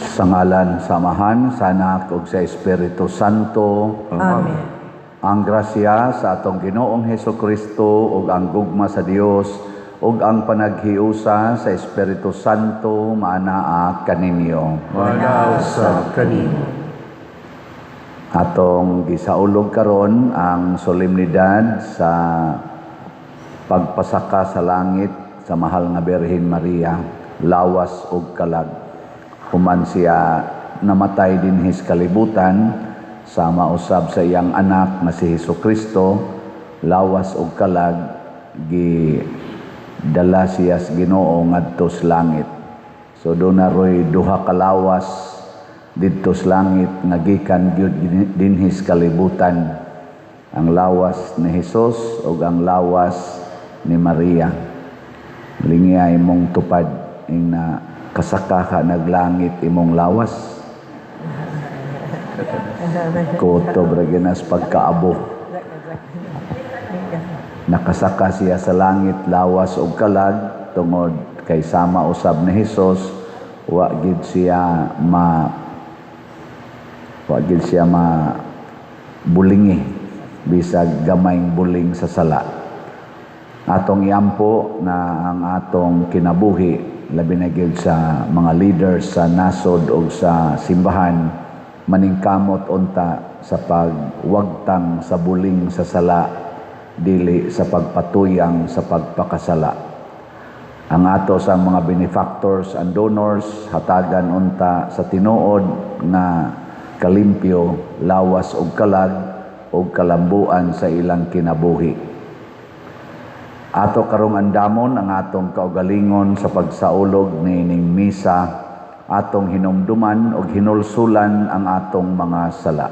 Sa ngalan sa Amahan, sa Anak, ug sa Espiritu Santo. Amen. Ang grasya sa atong Ginoong Hesukristo ug ang gugma sa Dios ug ang panaghiusa sa Espiritu Santo maanaa kaninyo. Manaw sa kanimo. Atong gisaulog karon ang solemnidad sa pagpasaka sa langit sa mahal nga Birhen Maria, lawas ug kalag. Human siya namatay dinhi sa kalibutan, sama usab sa iyang anak nga si Hesukristo, lawas ug kalag dala siya sa Ginoo ngadto sa langit. So do na roy duha ka lawas didto sa langit nga gikan gyud dinhi sa kalibutan, ang lawas ni Hesus ug ang lawas ni Maria. Lingay mong tupad ing na kasaka ka naglangit imong lawas. Kuto braginas pagkaabo. Nakasaka siya sa langit, lawas ug kalag tungod kay sama usab ni Hesus, wa gid siya bulingi bisag gamayng buling sa sala. Atong iampo na ang atong kinabuhi, labi na gyud sa mga leaders sa nasod o sa simbahan, maningkamot unta sa pagwagtang sa buling sa sala, dili sa pagpatuyang sa pagpakasala. Ang ato sa mga benefactors and donors, hatagan unta sa tinuod na kalimpyo, lawas ug kalag ug kalambuan sa ilang kinabuhi. Ato karong andamon ang atong kaugalingon sa pagsaulog niining misa, atong hinumduman ug hinulsulan ang atong mga sala.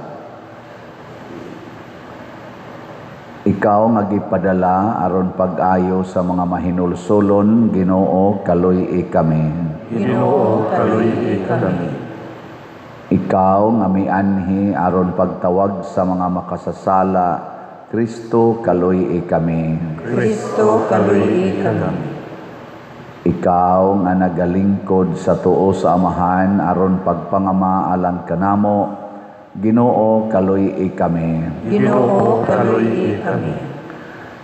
Ikaw nga gipadala aron pag-ayo sa mga mahinulsulon, Ginoo, kaluy-i kami. Ginoo, kaluy-i kami. Ikaw nga mianhi aron pagtawag sa mga makasasala, Kristo, kaluy-i kami. Kristo, kaluy-i kami. Ikaw nga nagalingkod sa tuo sa Amahan aron pagpangama alang kanamo, Ginoo, kaluy-i kami. Ginoo, kaluy-i kami.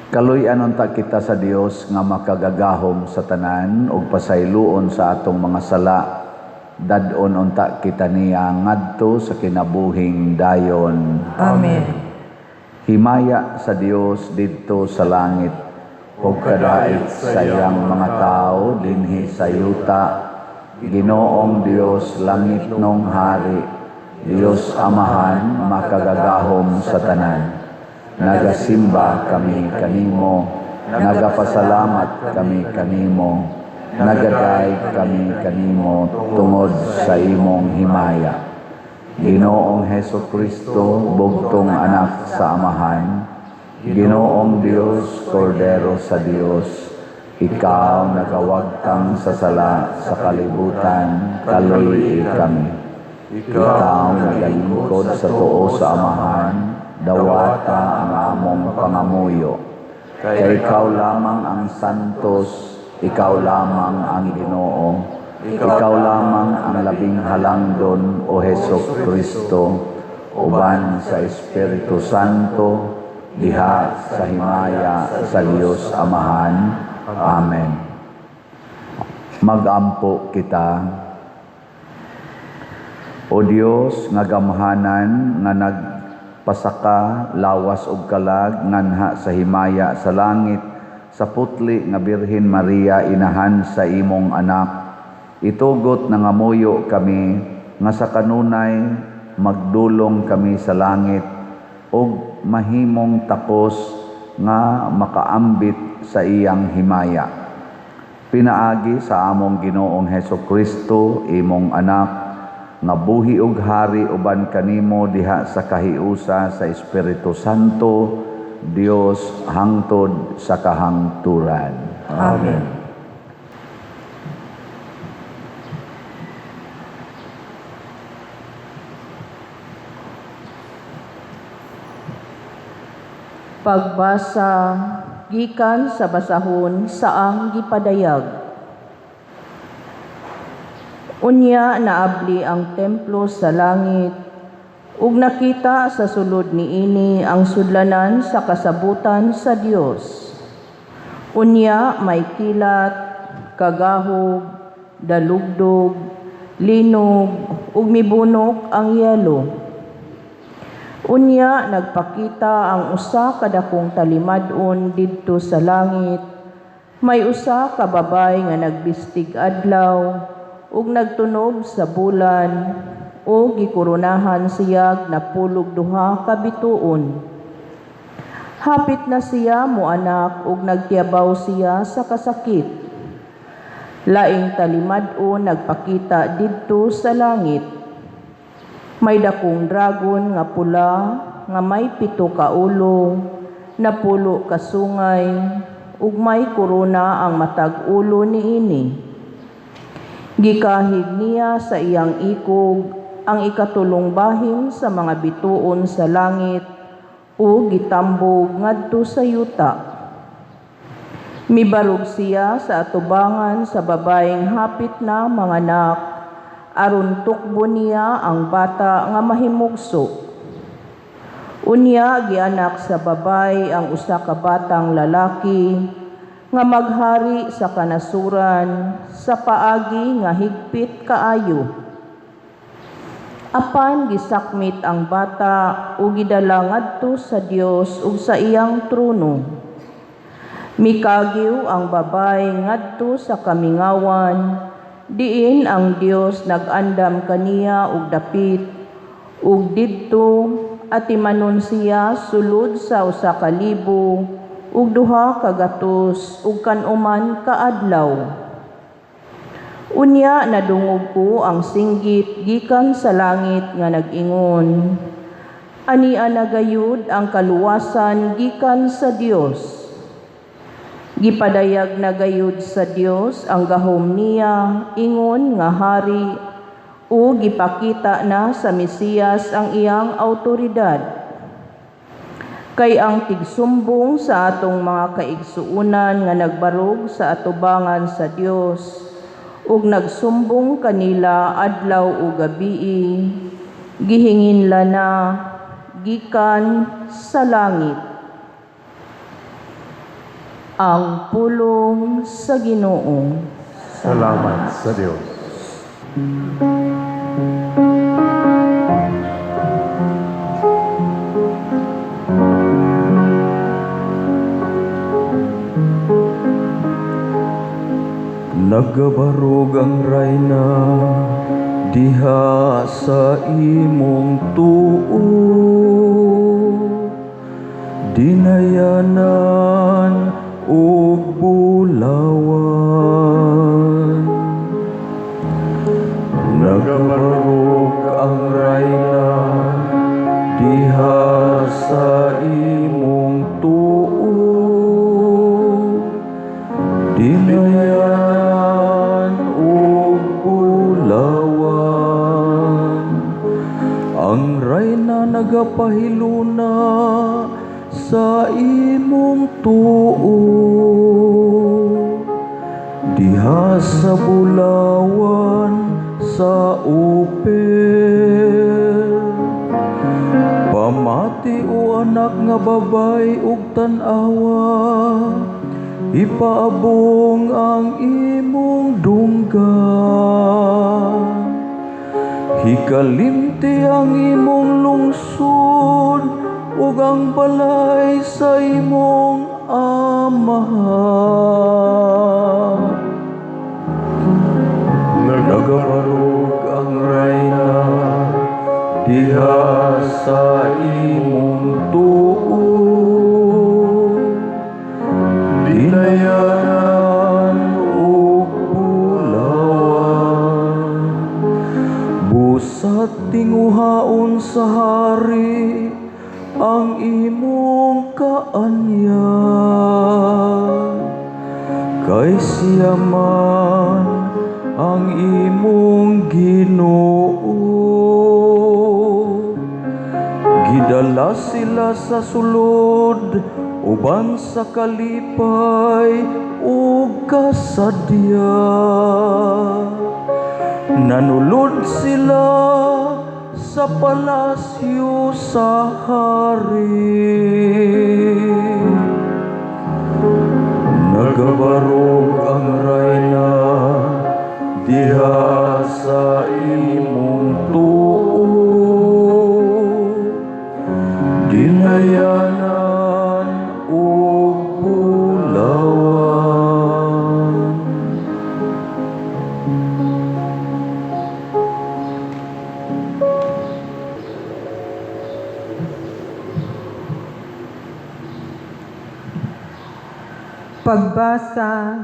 Kaluy-an unta kita sa Dios nga makagagahom sa tanan ug pasayloon sa atong mga sala. Dadon unta kita niya ngadto sa kinabuhing dayon. Amen. Himaya sa Dios didto sa langit, ug kadait sa iyang mga tao dinhi sa yuta. Ginoong Dios langit nong hari, Dios Amahan makagagahom sa tanan. Nagasimba kami kanimo, nagapasalamat kami kanimo, nagaday kami kanimo tungod sa imong himaya. Ginoong Hesukristo, bugtong anak sa Amahan, Ginoong Dios, Kordero sa Dios, ikaw nagawagtang sa sala sa kalibutan, kaluy-i kami. Ikaw nagalingkod sa tuo sa Amahan, dawata ang among pangamuyo. Kay ikaw lamang ang santos, ikaw lamang ang Ginoo, ikaw lamang ang labing halangdon, o Hesukristo, uban sa Espiritu Santo, diha sa himaya sa Dios Amahan. Amen. Magampo kita. O Dios nga gamhanan nga nagpasaka lawas ug kalag nganha sa himaya sa langit sa putli nga Birhen Maria inahan sa imong anak, itugot na ngamuyo kami nga sa kanunay magdulong kami sa langit ug mahimong takos nga makaambit sa iyang himaya. Pinaagi sa among Ginoong Hesukristo, imong anak, nga buhi ug hari uban kanimo diha sa kahiusa sa Espiritu Santo, Dios hangtod sa kahangturan. Amen. Pagbasa gikan sa basahon saang gipadayag. Unya naabli ang templo sa langit, ug nakita sa sulod niini ang sudlanan sa kasabutan sa Dios. Unya may kilat, kagahog, dalugdog, linog, ug mibunok ang yelo. Unya nagpakita ang usa ka dakong talimad-on didto sa langit. May usa ka babay nga nagbistig adlaw ug nagtunog sa bulan ug gikuronahan siyag napulog duha ka bituon. Hapit na siya moanak ug nagtiyabaw siya sa kasakit. Laing talimad-on nagpakita didto sa langit. May dakong dragon nga pula nga may 7 ka ulo, napulo ka sungay, ug may korona ang matag ulo niini. Gikahig niya sa iyang ikog ang ikatulong bahim sa mga bituon sa langit ug gitambog ngadto sa yuta. Mibarog siya sa atubangan sa babaeng hapit na manganak, aron tukbo niya ang bata nga mahimugso. Unya gianak sa babay ang usa ka batang lalaki nga maghari sa kanasuran sa paagi nga higpit kaayo. Apan gisakmit ang bata ug gidala ngadto sa Dios ug sa iyang trono. Mikagiw ang babay ngadto sa kamingawan, diin ang Dios nag-andam kaniya og dapit, ug didto atimanon siya sulod sa 1,000 ug 2 ka gatos ug kanuman kaadlaw. Unya nadungog ko ang singgit gikan sa langit nga nag-ingon, ania na gayud ang kaluwasan gikan sa Dios. Gipadayag na gayud sa Dios ang gahom niya ingon nga hari, o gipakita na sa Mesiyas ang iyang awtoridad. Kay ang tigsumbong sa atong mga kaigsuunan nga nagbarog sa atubangan sa Dios, ug nagsumbong kanila adlaw ug gabii, gihinginla na gikan sa langit. Ang pulong sa Ginoo. Salamat sa Diyos. Nagabarog ang rayna diha sa imong tuo, dinayanan ug bulawan. Nagabarog ang rayna diha sa imong tuo, dinayanan ug bulawan. Ang rayna nagapahiluna sa imong tuo, diha sa bulawan sa upel. Pamati o anak nga babay ug tan-awa, ipaabong ang imong dungga. Hikalimti ang imong lungsod ug ang balay sa imong amahan. Nagabarog ang rayna diha sa imong tuo, dinayanan ug bulawan. Busat tinguhaon sa hari ang imong kaanyag, kay siya man ang imong Ginoo. Gidala sila sa sulod uban sa kalipay ug kasadya. Nanulod sila sa palasyo sa hari. Nagabarog ang rayna diha sa imong tuo. Dinayanan o bulawan. Pagbasa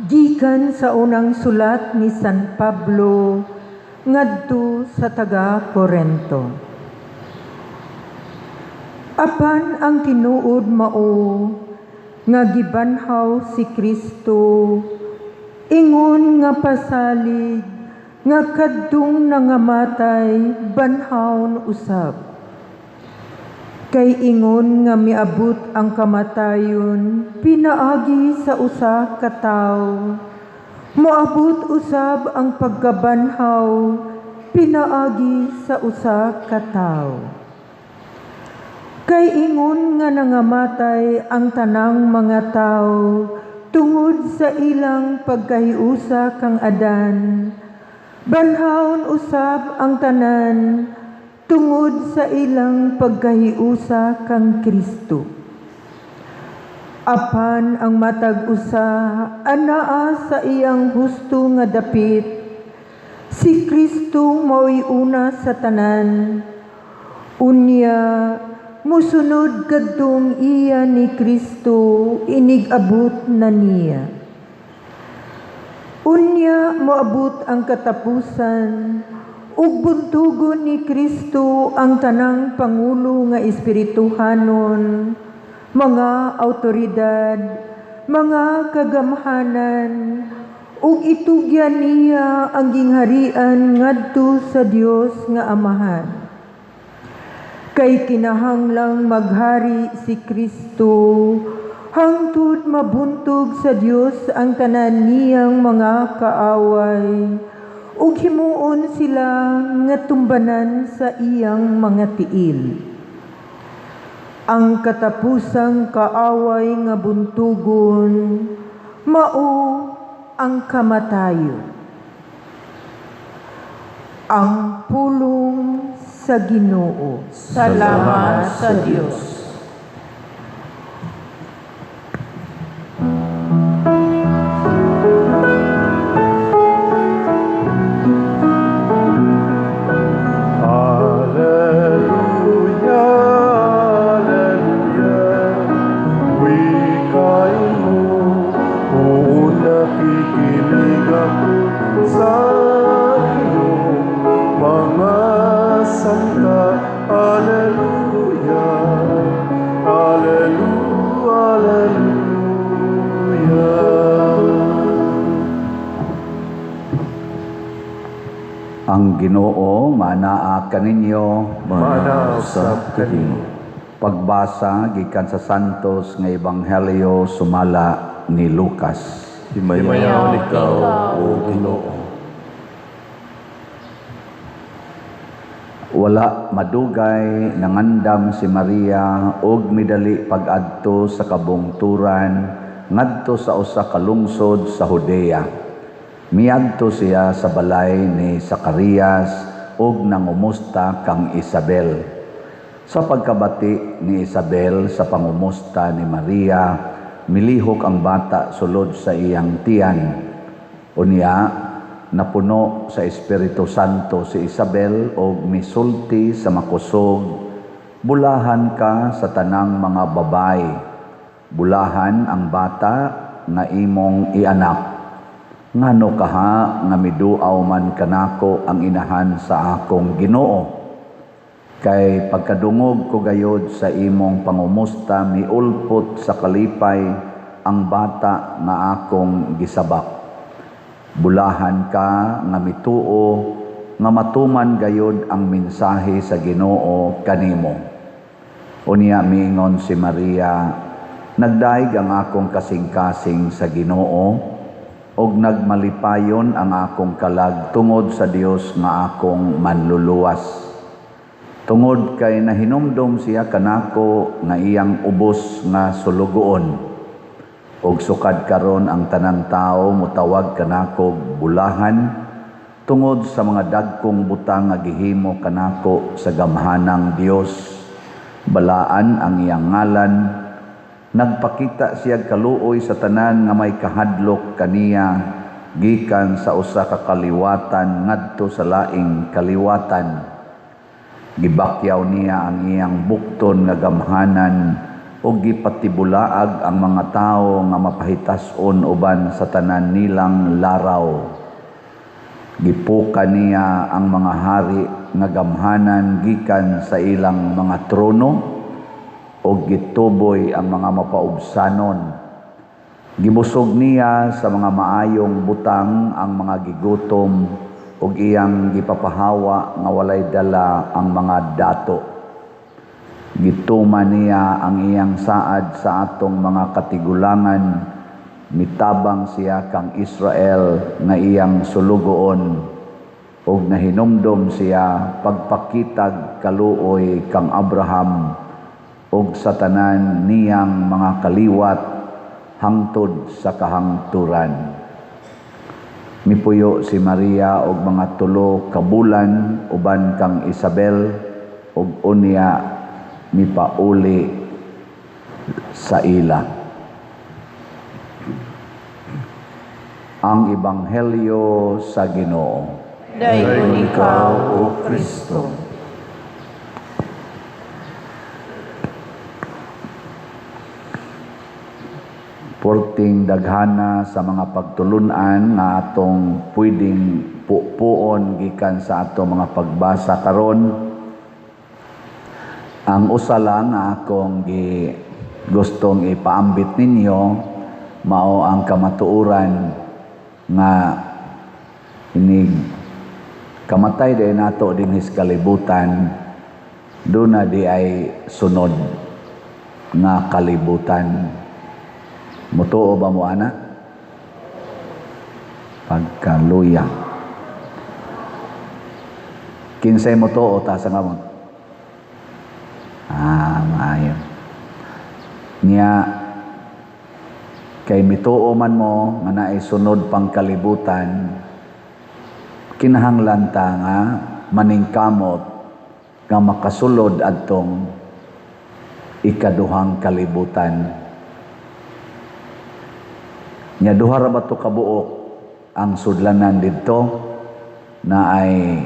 gikan sa unang sulat ni San Pablo ngadto sa taga Corinto. Apan ang tinuod mao nga gibanhaw si Kristo ingon nga pasalig nga kadtong nangamatay banhawon usab. Kay ingon nga miabot ang kamatayon pinaagi sa usa ka tawo. Moabot usab ang pagkabanhaw pinaagi sa usa ka tawo. Kay ingon nga nangamatay ang tanang mga tawo tungod sa ilang pagkahiusa kang Adan. Banhawon usab ang tanan tungod sa ilang pagkahiusa kang Kristo. Apan ang matag usa anaa sa iyang husto nga dapit, si Kristo mao'y una sa tanan. Unya musunod kadtong iya ni Kristo inigabot na niya. Unya moabot ang katapusan ug buntugon ni Kristo ang tanang pangulo nga espirituhanon, mga awtoridad, mga kagamhanan, ug itugyan niya ang gingharian ngadto sa Dios nga Amahan. Kay kinahanglang maghari si Kristo hangtod mabuntog sa Dios ang tanan niyang mga kaaway, ug himuon sila nga tumbanan sa iyang mga tiil. Ang katapusang kaaway nga buntugon mao ang kamatayon. Ang pulong sa Ginoo. Salamat sa Diyos. Ang Ginoo manaa kaninyo Manausap kanimo. Pagbasa gikan sa Santos nga Ebanghelyo sumala ni Lucas. Himayaw ikaw, O Ginoo. Wala madugay nangandam si Maria og midali pag-adto sa kabungturan ngadto sa usa ka lungsod sa Judea. Miadto siya sa balay ni Zacarias ug nangumusta kang Isabel. Sa pagkabati ni Isabel sa pangumusta ni Maria, milihok ang bata sulod sa iyang tiyan. Unya, napuno sa Espiritu Santo si Isabel og misulti sa makusog, bulahan ka sa tanang mga babay. Bulahan ang bata nga imong ianak. Ngano kaha nga miduaw man kanako ang inahan sa akong Ginoo. Kay pagkadungog ko gayod sa imong pangumusta miulpot sa kalipay ang bata nga akong gisabak. Bulahan ka nga mituo nga matuman gayod ang mensahe sa Ginoo kanimo. Unya miingon si Maria, nagdaig ang akong kasing-kasing sa Ginoo, og nagmalipayon ang akong kalag tungod sa Dios nga akong manluluwas. Tungod kay nahinumdom siya kanako nga iyang ubos nga sulugoon. Og sukad karon ang tanang tao mutawag kanako bulahan tungod sa mga dagkong butang nga gihimo kanako sa gamhanang Dios. Balaan ang iyang ngalan. Nagpakita siya kaluoy sa tanan nga may kahadlok kaniya gikan sa usa ka kaliwatan ngadto sa laing kaliwatan. Gibakyaw niya ang iyang bukton nga gamhanan ug gipatibulaag ang mga tawo nga mapahitas-on uban sa tanan nilang laraw. Gipuka niya ang mga hari nga gamhanan gikan sa ilang mga trono o gituboy ang mga mapaubsanon. Gibusog niya sa mga maayong butang ang mga gigutom ug iyang gipapahawa nga walay dala ang mga dato. Gituman niya ang iyang saad sa atong mga katigulangan, mitabang siya kang Israel nga iyang sulugoon ug nahinumdom siya pagpakitag kaluoy kang Abraham ug sa tanan niyang mga kaliwat hangtod sa kahangturan. Mipuyo si Maria og mga tulo ka bulan uban kang Isabel ug unya mipauli sa ila. Ang Ebanghelyo sa Ginoo. Dayon ikaw, O Kristo. Porting daghana sa mga pagtulunan nga atong pwedeng puon gikan sa atong mga pagbasa karon. Ang usa lang nga akong gustong ipaambit ninyo mao ang kamatuoran nga inig kamatay day nato dinhi sa kalibutan duna di ay sunod nga kalibutan. Mutuo ba mo ana? Pagkaluya. Kinsay mutuo ta sa ngamon? Maayo. Niya kay mituo man mo nga naay sunod pang kalibutan, kinahanglan ta nga maningkamot nga makasulod adtong ikaduhang kalibutan. Nya duha ra ba to kabuok ang sudlanan didto na ay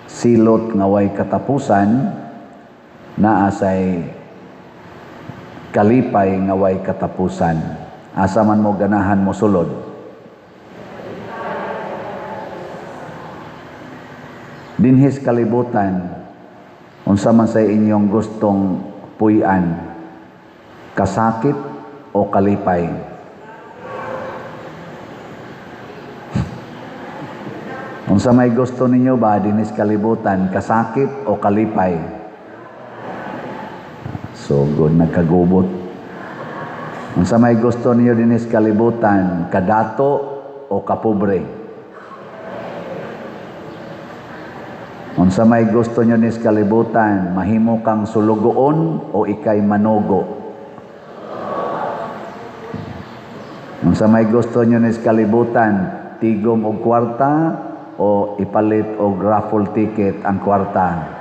silot nga way katapusan, naa say kalipay nga way katapusan. Asa man mo ganahan mo sulod? Dinhis kalibutan, unsa man say inyong gustong puy-an, kasakit o kalipay? Unsa may gusto ninyo ba dinis kalibutan, kasakit o kalipay? So good, nagkagubot. Unsa may gusto ninyo dinis kalibutan, kadato o kapobre? Unsa may gusto nyo dinis kalibutan, mahimo kang sulugoon o ikay manogo? Unsa may gusto nyo dinis kalibutan, tigom og kwarta o ipalit og raffle ticket ang kwarta?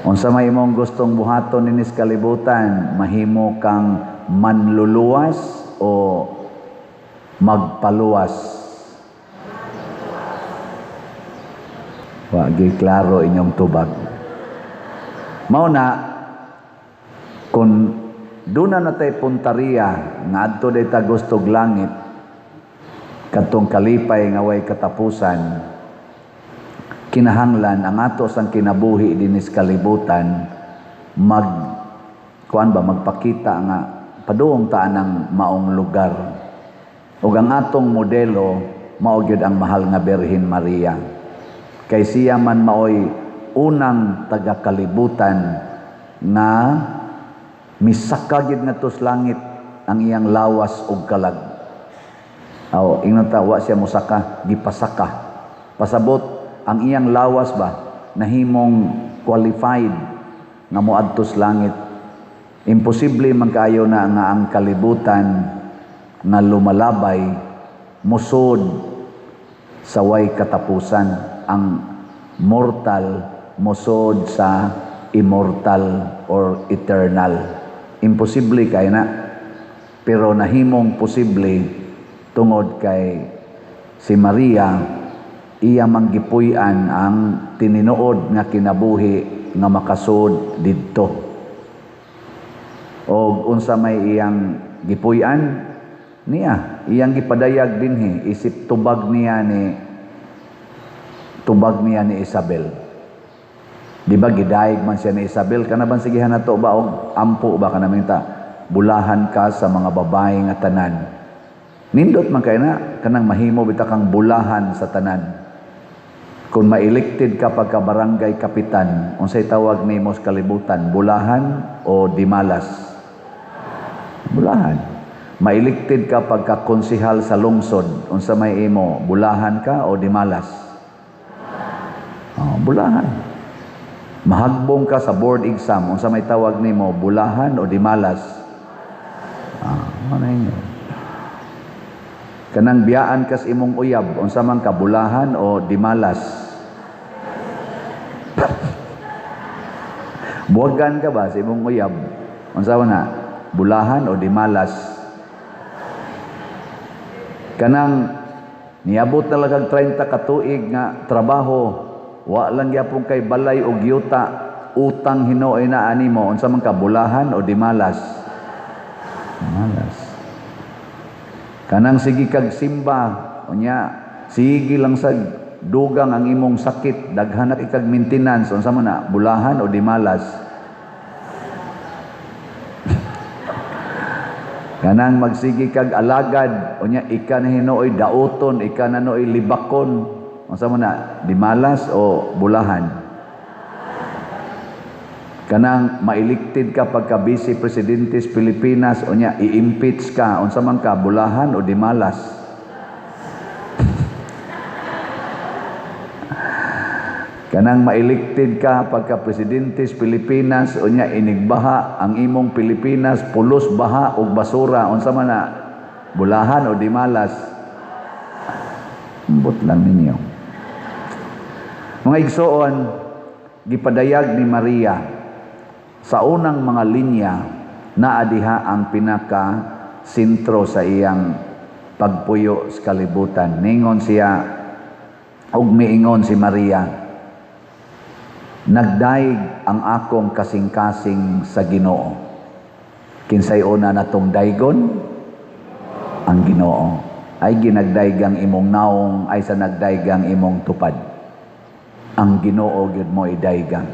Unsa may imong gustong buhaton ninis kalibutan, mahimo kang manluluwas o magpaluwas? Wa gyud klaro inyong tubag. Mao na kun duna natay punteriya nga adto day ta gustog langit, katong kalipay nga way katapusan, kinahanglan ang ato sang kinabuhi dinis kalibutan magpakita nga paduong ta ang maong lugar. Ug ang atong modelo mao gyud ang mahal nga Birhen Maria. Kay siya man maoy unang taga-kalibutan nga misaka gyud ngadto sa langit ang iyang lawas ug kalag. Aw, ingnon ta wa siya mosaka, gipasaka. Pasabot ang iyang lawas ba nahimong qualified nga moadto sa langit. Imposible man kayo na nga ang kalibutan nga lumalabay musod sa way katapusan, ang mortal musod sa immortal or eternal. Imposible kay na, pero nahimong posible tungod kay si Maria, iya manggipuy-an ang tininuod nga kinabuhi nga makasud didto. O unsa may iyang gipuy-an niya, iyang gipadayag dinhi isip tubag niya ni Isabel. Di ba gidaig man siya ni Isabel, kana ban sigihan nato ba og ampo ba kana minta bulahan ka sa mga babae nga tanan. Nindot man kay na kanang mahimo bita kang bulahan sa tanan. Kung ma-elected ka pagka barangay kapitan, unsay tawag nimo sa kalibutan, bulahan o dimalas? Bulahan. Ma-elected ka pagka konsehal sa lungsod, unsa may imo, bulahan ka o dimalas? Oh, bulahan. Mahagbong ka sa board exam, unsa may tawag nimo, bulahan o dimalas? Ano yun? Kanang biyaan kas imong uyab, unsa man ka, bulahan o dimalas? Buwagan ka ba sa imong uyab? Unsa man na, bulahan o dimalas? Kanang niabot na lang 30 ka tuig nga trabaho, wa lang gyapon kay balay og yuta, utang hinuoy na animo, unsa man ka, bulahan o dimalas? Dimalas. Kanang sige kag simba, unya sige lang sa dugang ang imong sakit, daghan na ikag maintenance, unsa man na, bulahan o dimalas? Kanang magsigi kag alagad, unya ika na hinuoy daoton, ika na noy libakon, unsa man na, dimalas o bulahan? Kanang ma-elected ka pagka vice presidente sa Pilipinas, unya i-impeach ka, unsa man ka, bulahan o dimalas? Kanang ma-elected ka pagka presidente sa Pilipinas, unya inigbaha ang imong Pilipinas, pulos baha ug basura, unsa man na, bulahan o dimalas? Ambot lang ninyo. Mga igsoon, gipadayag ni Maria sa unang mga linya na adiha ang pinaka sentro sa iyang pagpuyo sa kalibutan. Ningon siya ug miingon si Maria, nagdaig ang akong kasing-kasing sa Ginoo. Kinsay una natong daygon? Ang Ginoo. Ay ginagdaygang imong naong ay sa nagdaygang imong tupad. Ang Ginoo gyud mo idaygang.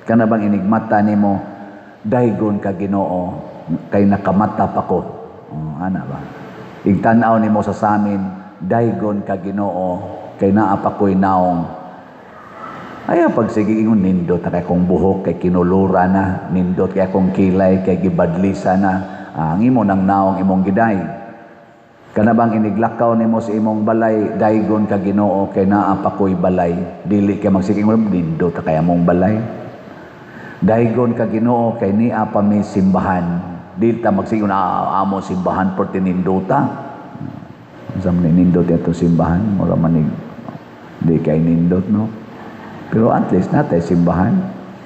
Kana bang inigmata nimo, daygon ka Ginoo kay nakamata pa ko. Ana ba? Igtan-aw nimo sa samin, daygon ka Ginoo kay naa pa ko'y naong. Ayaw pagsige ingon, nindot kay kong buhok kay kinulura na, nindot kay akong kilay kay gibadlisa na, ang imo nang naong imong giday. Kana bang iniglakaw nimo sa imong balay, daygon ka Ginoo kay naa pa ko'y balay. Dili kay magsige ingon, nindot kay among balay. Daygon ka Ginoo kay niya pa mi simbahan. Dili ta magsige amo simbahan por tinindota. Unsa man nindot ato simbahan, mura man di kay nindot no. Pero at least natay simbahan.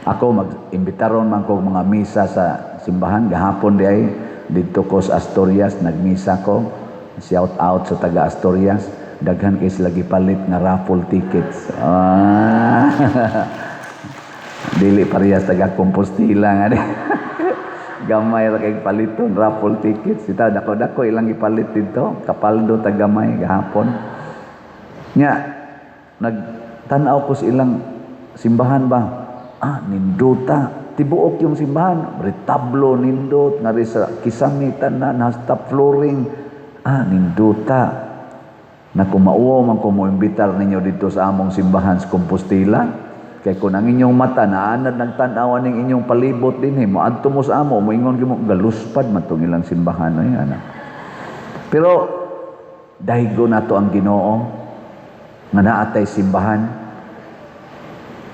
Ako mag-imbitaron man ko mga misa sa simbahan. Gahapon di ay dito ko sa Asturias, nagmisa ko. Shout out sa taga Asturias. Daghan kay sila gipalit nga raffle tickets. Dili parehas taga Compostela nga di. Gamay ra kay paliton raffle tickets. Ita dako-dako ilang gipalit dito. Kapaldo tagamay gahapon. Nya nagtanaw ko sa ilang simbahan ba? Nindota. Tibuok yung simbahan. Retablo, nindot. Nga sa kisamitan na, nasta flooring. Nindota. Na kumauo man ko mo imbitar ninyo dito sa among simbahan sa Compostela. Kay kung ang inyong mata naanad nagtanawan ng inyong palibot din mo adto mo sa amo moingon gyud mo galuspad man tong ilang simbahan ay anak. Pero dahigo nato ang Ginoo nga naa tay simbahan.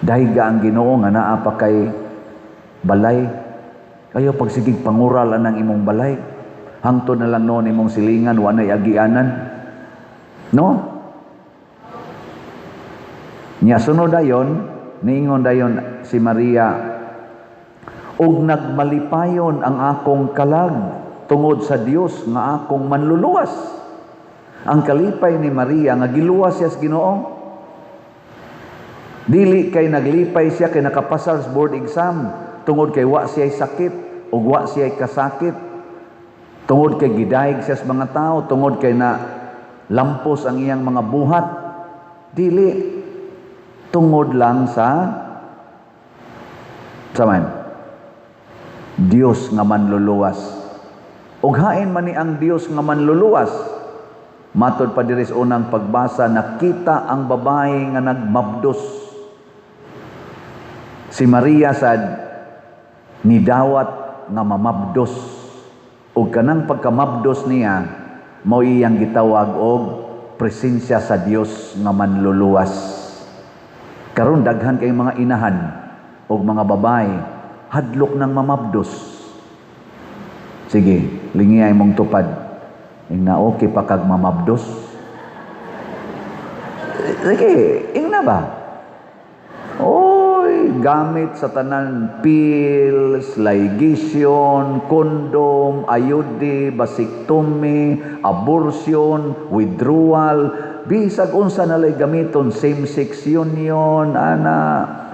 Dahiga ang Ginoo nga naa pa kay balay. Kayo pagsigig pangural anang imong balay. Hangtod na lang noon imong silingan wanay agianan. No? Nya sunod dayon niingon dayon si Maria, ug nagmalipayon ang akong kalag tungod sa Dios nga akong manluluwas. Ang kalipay ni Maria nga giluwas siya sa Ginoo. Dili kay naglipay siya kay nakapasar sa board exam tungod kay wa siya sakit ug wa siya kasakit. Tungod kay gidayeg siya sa mga tao, tungod kay na lampos ang iyang mga buhat. Dili tungod lang sa man Dios nga manluluwas. Ug hain man ni ang Dios nga manluluwas. Matod pa diri sa unang pagbasa, nakita ang babae nga nagmabdos. Si Maria sad nidawat nga mamabdos. Ug kanang pagkamabdos niya mao iyang gitawag og presensya sa Dios nga manluluwas. Karon daghan kay mga inahan o mga babae hadlok ng mamabdos. Sige, lingiyay mong tupad. Ingna okay pa kag mamabdos. Sige, ingna ba? Oy, gamit sa tanan pills, ligation, kondom, ayude, vasectomy, abortion, withdrawal, bisag unsa na lay gamiton, same-sex union,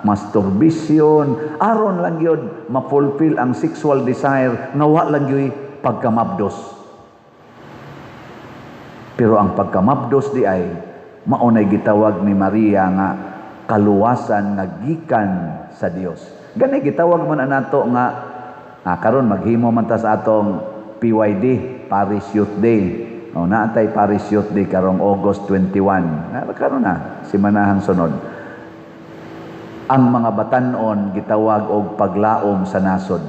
masturbation, aron lang yun ma-fulfill ang sexual desire nga wa lang yun pagkamabdos. Pero ang pagkamabdos di ay maunay gitawag ni Maria nga kaluwasan nga gikan sa Dios. Gani gitawag man anato nga karon maghimo man ta sa atong PYD, Paris Youth Day. O naatay Paris Youth Day karong August 21. Karon na simanahang sunod. Ang mga batan-on gitawag og paglaom sa nasod.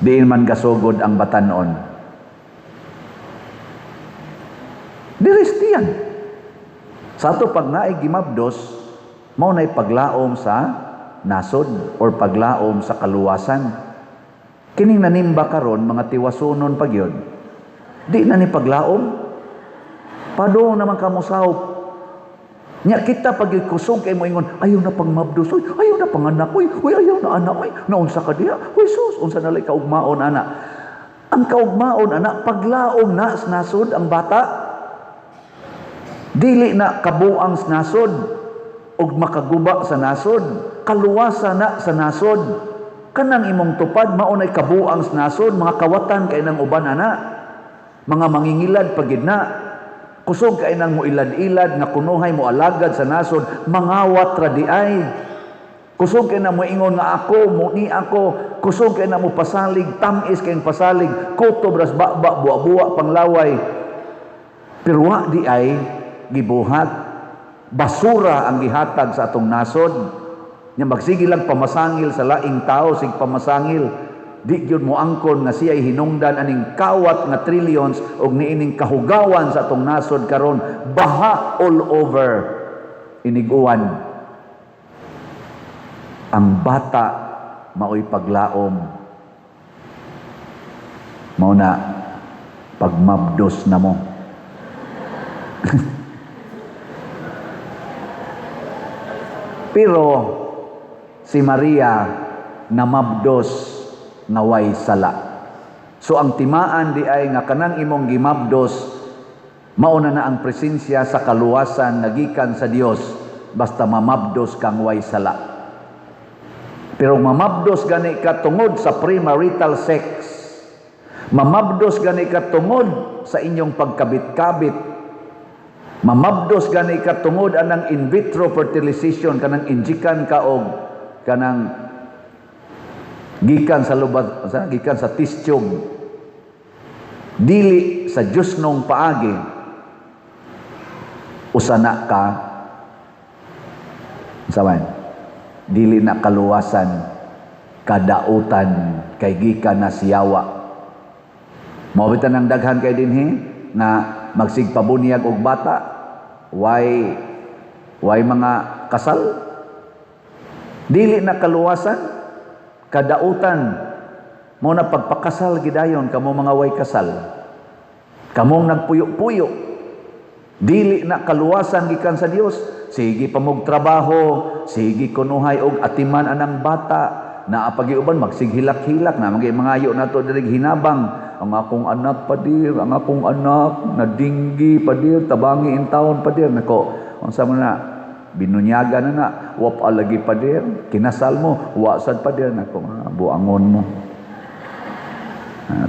Diin man gasugod ang batan-on. Diristiyan. Sa ato pag naay gimabdos, mao nay paglaom sa nasod or paglaom sa kaluwasan. Kining nanimba karon mga tiwasunon pagyod. Di na ni paglaom. Padong naman kamo sahop. Nya kita pagkusog kay mo ingon, ayaw na pangmabdos, oy, ayaw na panganak, oy, ayaw na anak, oy, naunsa ka diha, oy sus, unsa na lay kaugmaon ana. Ang kaugmaon ana paglaom na sa nasod ang bata. Dili na kabuang sa nasod ug makaguba sa nasod, kaluwasa na sa nasod. Kanang imong tupad mao nay kabuang sa nasod, mga kawatan kay nang uban ana. Mga mangingilad pagid na kusog kay nang moilad-ilad nga kunuhay mo alagad sa nasod, mangawat ra di ay. Kusog kay na mo ingon nga ako, muni ako, kusog kay na mo pasalig, tamis kay pasalig, kutob ras baba, buwa-buwa panglaway. Pero wa di ay gibuhat, basura ang gihatag sa atong nasod. Nya magsige lang pamasangil sa laing tao, sig pamasangil. Di gyud mo angkon nga siya hinungdan aning kawat nga trillions og niining kahugawan sa atong nasod karon, baha all over iniguan. Ang bata maoy paglaom, mao na pagmabdos na mo. Pero si Maria namabdos nga way sala. So ang timaan di ay nga kanang imong gimabdos mauna na ang presensya sa kaluwasan nagikan sa Dios basta mamabdos kang way sala. Pero mamabdos gani ka tungod sa premarital sex. Mamabdos gani ka tungod sa inyong pagkabit-kabit. Mamabdos gani ka tungod anang in vitro fertilization, kanang injikan ka og kanang gikan sa lubad, gikan sa test tube, dili sa Diyos nung paagi, usana ka saman dili na kaluwasan, kadautan kay gikan na siyawa. Mabitan ang daghan kay dinhi nga magsigpabunyag og bata, why mga kasal? Dili na kaluwasan, kadautan, mo na pagpakasal gidayon kamo mga way kasal. Kamong nagpuyo-puyo. Dili na kaluwasan gikan sa Dios. Sige pa mog trabaho, sige kunuhay og atiman anang bata. Naa pagiuban magsighilak-hilak na mangayo nato diri hinabang. Ang akong anak padir, ang akong anak nadinggi padir, tabangi in taon padir nako. Unsa man na binunyaga na wap lagi padir, kinasal mo, wasad padir nako, buangon mo.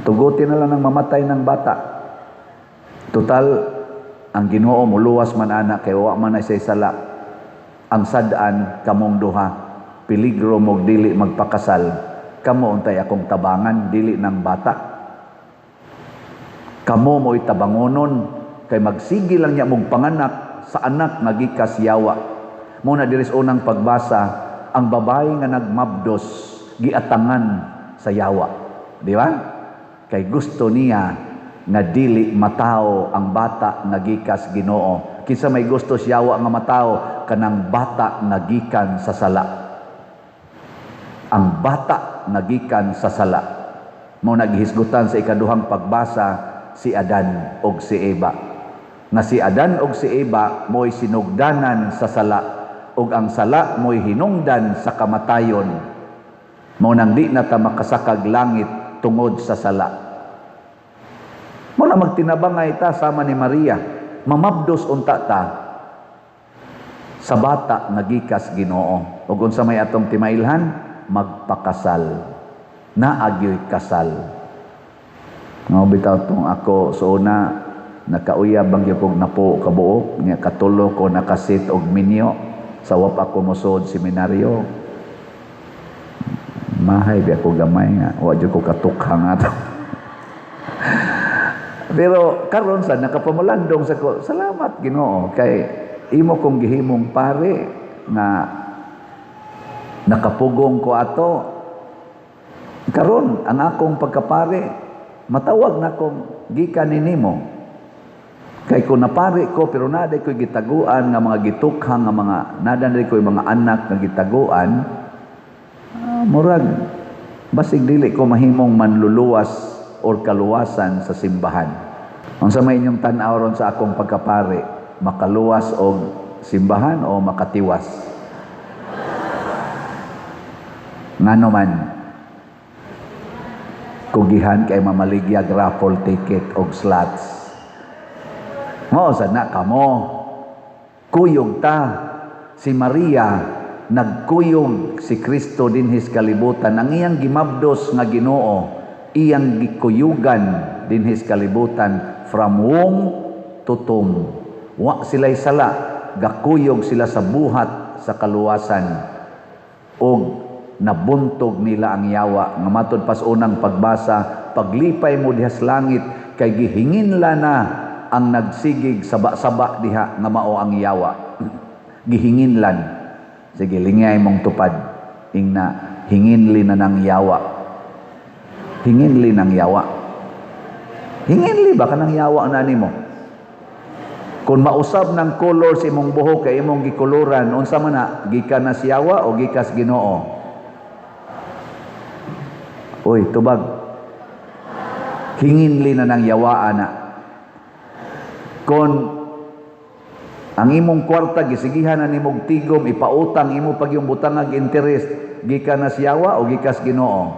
Tugutin na lang ng mamatay ng bata. Total, ang Ginoo muluwas man ana kay wa man ay say sala. Ang sad-an kamong duha, peligro mo dili magpakasal. Kamo untay akong tabangan dili ng bata. Kamo mo'y tabangonon kay magsigi lang niya mong panganak sa anak nga gikas yawa. Muna diris unang pagbasa, ang babae nga nagmabdos giatangan sa yawa. Di ba? Kay gusto niya nga dili matao ang bata nga gikas Ginoo. Kinsa may gusto siyawa nga matao kanang bata nga gikan sa sala. Ang bata nga gikan sa sala. Mao naghisgutan sa ikaduhang pagbasa si Adan og si Eva. Nga si Adan og si Eva mo'y sinugdanan sa sala ug ang sala mo'y hinungdan sa kamatayon. Mao nang di na ta makasakag langit tungod sa sala. Mo na magtinabangay ta sama ni Maria, mamabdos unta ta sa bata nga gikas Ginoo. Ug unsa may atong timailhan, magpakasal. Naagyoy kasal. Nga bitaw tong ako so una nakauyab ang gyapog napo kabuok nya katulo ko nakasit og minyo sa wap ako mosud seminaryo. Mahay bi ako gamay nga wa jud ko katukhang ato. Pero karon sa nakapamulandong sa ko, salamat Ginoo kay imo kong gihimong pare nga nakapugong ko ato. Karon ang akong pagkapare matawag na kong gikan nimo. Kay kung napari ko pero naday ko'y gitaguan nga mga gitukhang nga mga naday ko'y mga anak nga gitaguan, murag basig dili ko mahimong manluluwas or kaluwasan sa simbahan. Unsa may inyong tan-aw ron sa akong pagkapare, makaluwas og simbahan o makatiwas? Ngano man kugihan kay mamaligyag raffle ticket og slots. Mao sad na kamo. Kuyog ta. Si Maria nagkuyog si Kristo dinhis kalibutan. Ang iyang gimabdos nga Ginoo, iyang gikuyugan dinhis kalibutan from womb to tomb. Wa sila'y sala, gakuyog sila sa buhat sa kaluwasan. Og nabuntog nila ang yawa. Nga matod pas unang pagbasa, paglipay mo dihas langit, kay gihinginla na ang nagsigig saba-saba diha nga mao ang yawa. Gihinginlan. Sige, lingay mong tupad. Ingna, hinginli na ng yawa. Hinginli ng yawa. Hinginli ba ka ng yawa na nimo? Kung mausab ng color sa imong buhok kay imong gikoloran, unsa man na, gikan na siyawa o gikas Ginoo? Uy, tubag. Hinginli na ng yawaan na. Kung ang imong kwarta gisigihan na nimog tigom ipautang imo pag yung butangag interest gikan na siyawa o gikas Ginoo?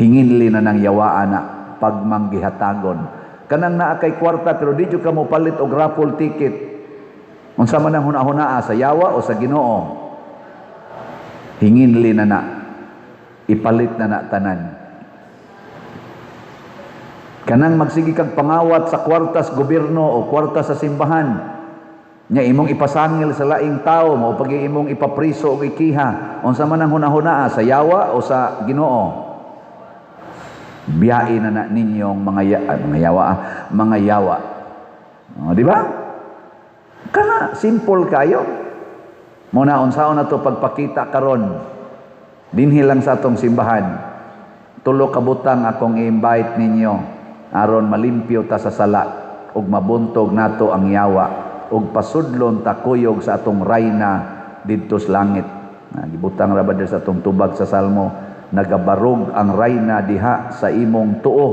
Hinginli na ng yawaan na pagmanggihatagon. Kanang naa kay kwarta pero di jud ka mo palit og raffle ticket. Unsa man ang hunahunaa sa yawa o sa Ginoo? Hinginli na na. Ipalit na na tanan. Kanang magsigi kag pangawat sa kwartas gobyerno o kwarta sa simbahan, nya imong ipasangil sa laing tao mo pag imong ipapriso o ikiha, unsa man ang hunahunaa sa yawa o sa Ginoo? Biyain na ninyong mga yawa. O, di ba? Kana simple kayo. Muna unsaon na to pagpakita karon dinhi lang sa atong simbahan. Tulo ka butang akong i-invite ninyo aron malimpyo ta sa sala ug mabuntog nato ang yawa ug pasudlon ta kuyog sa atong rayna didto sa langit. Gibutang ra ba sa atong tubag sa Salmo, nagabarog ang rayna diha sa imong tuo,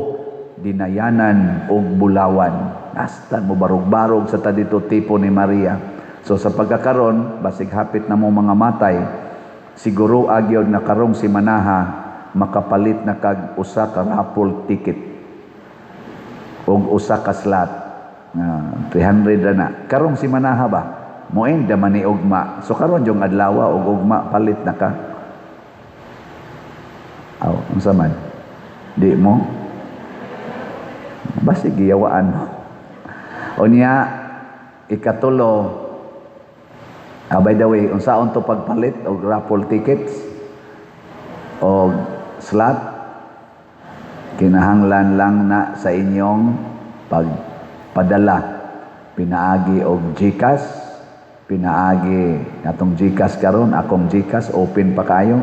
dinayanan ug bulawan. Hasta mo barog-barog sa tadito tipo ni Maria. So sa pagkakaron, basig hapit na mo mga matay, siguro agyon na karong si Manaha makapalit na kag usa ka raffle ticket ug usa ka slot. 300 ra na. Karong si Manaha ba? Moenda man ni ugma. So karon jong adlaw ug ugma palit na ka. Aw, unsa man? Di mo? Basig giyawaan mo. Unya ikatulo, by the way, unsaon to pagpalit og raffle tickets o slot, kinahanglan lang na sa inyong pagpadala pinaagi og GCash, pinaagi atong GCash karon, akong GCash open pa kayo,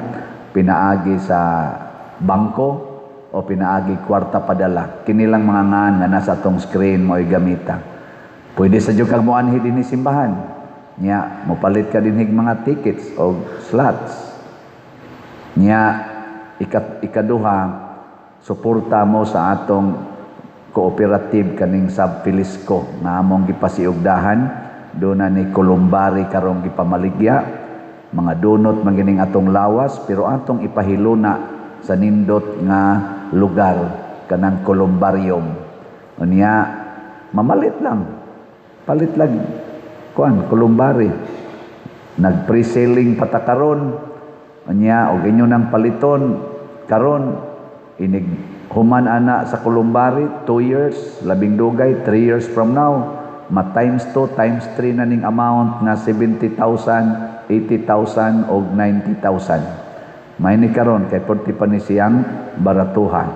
pinaagi sa bangko o pinaagi kwarta padala. Kini lang mga ngan nga nasa atong screen mo gamita. Pwede sa jud kag moanhi dinhi simbahan. Nya mopalit ka dinhig mga tickets o slots. Nya ikaduha, suporta mo sa atong cooperative kaning Sub Filisco nga among gipasiugdahan. Doon na ni Columbari karong gipamaligya, mga dunot magining atong lawas, pero atong ipahiluna sa nindot nga lugar kanang Columbarium. Unya mamalit lang, palit lang kuan Columbari. Nag-pre-selling pata karon. Unya og inyo nang paliton karon inig human ana sa Columbari 2 years, labing dugay 3 years from now, ma-times 2 times 3 na ning amount nga 70,000, 80,000 og 90,000. May ni karon kay porti pa ni siyang baratuhan.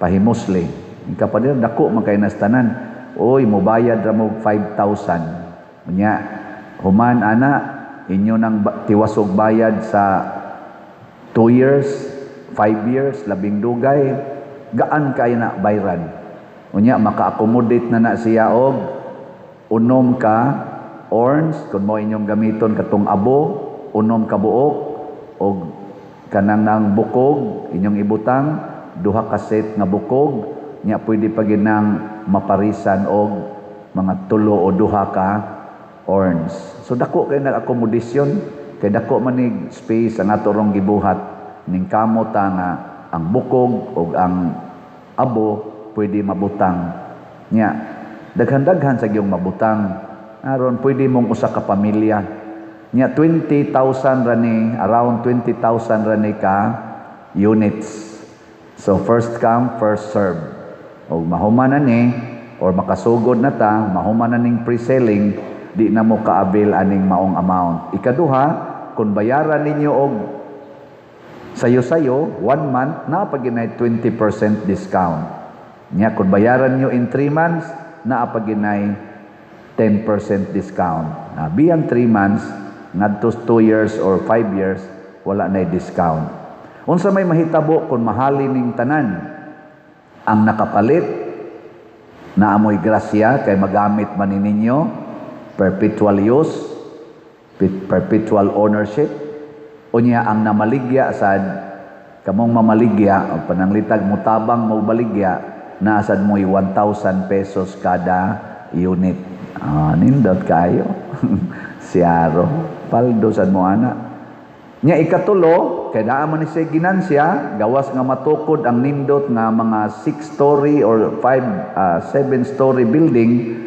Pahimusli. Ika pa din dako man kay nastanan. Oy, mobayad ra mo 5,000. Unya human ana inyo nang tiwasog bayad sa 2 years, 5 years, labing dugay, gaan kay na bayran. Unya maka-accommodate na siya og unom ka orange kun mo inyong gamiton katong abo, unom ka buok og kanang nang bukog inyong ibutang, duha ka set nga bukog, nya pwede pa ginang maparisan og mga tulo o duha ka orange. So dako kay nag-accommodation, kay dako man ning space ang ato rong gibuhat ning kamot nga ang bukog ug ang abo pwede mabutang. Nya daghan-daghan sa gyung mabutang aron pwede mong usa ka pamilya. Nya 20,000 ra ni, around 20,000 ra ni ka units. So first come first serve. Og mahuman na ni or makasugod na ta, mahuman na ning pre-selling, di na mo ka-avail aning maong amount. Ikaduha, kung bayaran ninyo og sayo-sayo 1 month, na paginay 20% discount. Nya kung bayaran nyo in 3 months, na paginay 10% discount. Beyond 3 months, ngadto 2 years or 5 years, wala na discount. Unsa may mahitabo kung mahalin ning tanan, ang nakapalit na amoy grasya kay magamit man ninyo, perpetual use, perpetual ownership. Unya ang namaligya sad kamong mamaligya o pananglitag mo tabang mo baligya na sad mo 1,000 pesos kada unit. Nindot kayo. Siaro paldo sad mo ana. Nya ikatulo, kay naa man ni siya ginansya, gawas nga matukod ang nindot nga mga 6-story or 7-story building,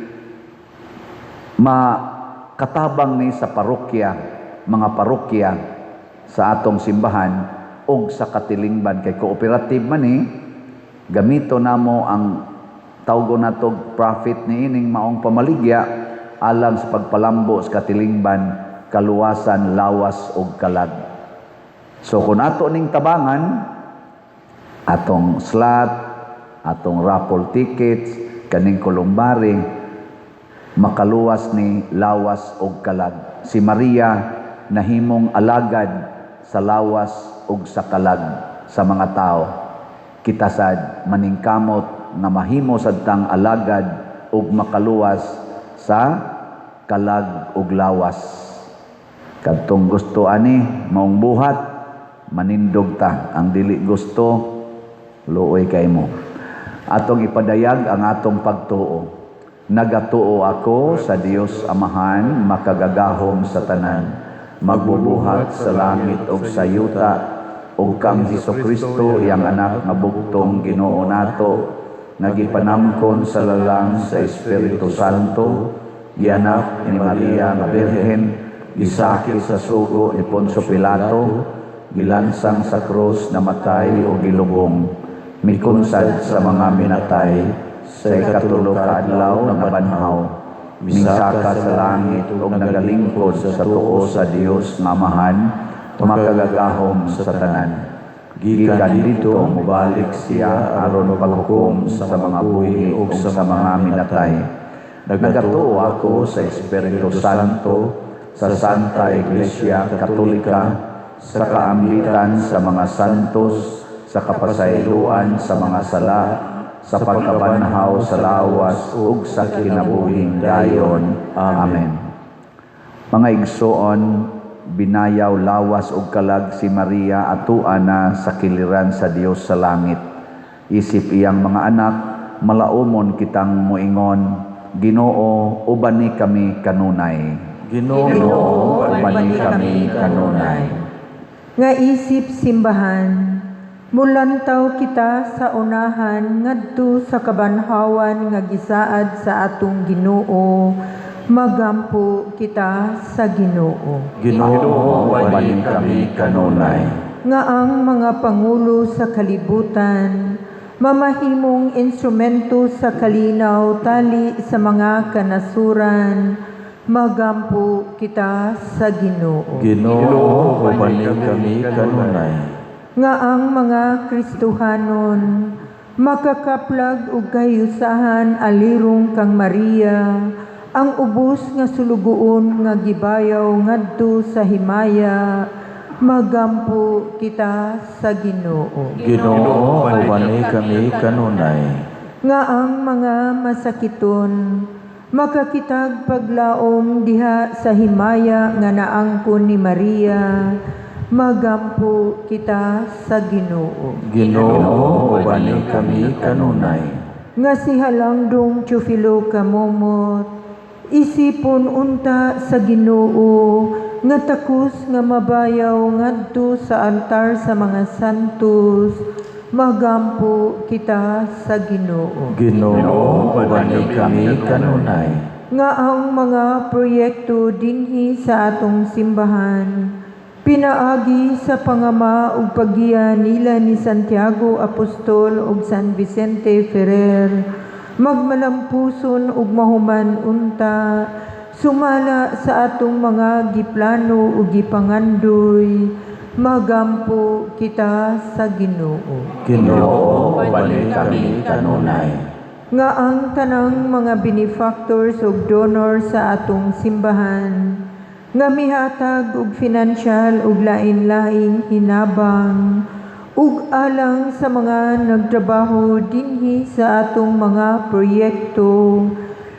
makatabang ni sa parokya, mga parokya sa atong simbahan o sa katilingban. Kay cooperative man ni, gamito namo ang tawgo natog profit ni ining maong pamaligya alang sa pagpalambo sa katilingban, kaluwasan, lawas ug kalag. So kung ato ning tabangan atong slot, atong raffle tickets, kaning Columbari, makaluwas ni lawas ug kalag. Si Maria nahimong alagad sa lawas ug sa kalag sa mga tao. Kita sad maningkamot na mahimo sadtang alagad ug makaluwas sa kalag ug lawas. Kadtong gusto ani maong buhat, manindog ta. Ang dili gusto, luoy kay mo. Atong ipadayag ang atong pagtuo. Nagatuo ako sa Dios Amahan, makagagahom sa tanan, magbubuhat sa langit ug sa yuta, ug kang Hesukristo iyang anak nga bugtong Ginoo nato, nagipanamkon sa lalang sa Espiritu Santo, gianak ni Maria nga Birhen, gisakit sa sugo ni Poncio Pilato, gilansang sa krus, namatay o gilubong, mikunsad sa mga minatay, sa ikatulo ka adlaw na banhaw, misaka sa langit ug nagalingkod sa tuo sa Dios nga Amahan, makagagahom sa tanan. Gikan dito mubalik siya aron paghukom sa mga buhi ug sa mga minatay. Nagatuo ako sa Espiritu Santo, sa Santa Iglesia Katolika, sa kaambitan sa mga santos, sa kapasayloan sa mga sala, sa pagkabanhaw sa lawas ug sa kinabuhing dayon. Amen. Mga igsoon, binayaw lawas ug kalag si Maria atua na sa kiliran sa Dios sa langit. Isip iyang mga anak, malaumon kitang moingon, Ginoo, uban ni kami kanunay. Ginoo, uban ni kami kanunay. Nga isip simbahan, mulantaw kita sa unahan ngadto sa kabanhawan nga gisaad sa atong Ginoo, magampo kita sa Ginoo. Ginoo, uban kami kanunay. Nga ang mga pangulo sa kalibutan, mamahimong instrumento sa kalinaw tali sa mga kanasuran, magampo kita sa Ginoo. Ginoo, uban kami kanunay. Nga ang mga Kristohanon, makakaplag ug kayusahan alirong kang Maria, ang ubos nga sulugoon nga gibayaw ngadto sa himaya, magampo kita sa Ginoo. Ginoo, uban kami kanunay. Nga ang mga masakiton, makakitag paglaom diha sa himaya nga naangkon ni Maria, magampo kita sa Ginoo. Ginoo, uban kami kanunay. Nga si Halangdong Teofilo Kamomot, isipon unta sa Ginoo, nga takus nga mabayaw ngadto sa altar sa mga santos, magampo kita sa Ginoo. Ginoo, uban kami kanunay. Nga ang mga proyekto dinhi sa atong simbahan, pinaagi sa pangama ug paggiya nila ni Santiago Apostol ug San Vicente Ferrer, magmalampuson ug mahuman unta, sumala sa atong mga giplano ug gipangandoy, magampo kita sa Ginoo. Ginoo, uban kami kanunay. Nga ang tanang mga benefactors ug donor sa atong simbahan, nga mihatag og financial ug lain-laing hinabang ug alang sa mga nagtrabaho dinhi sa atong mga proyekto,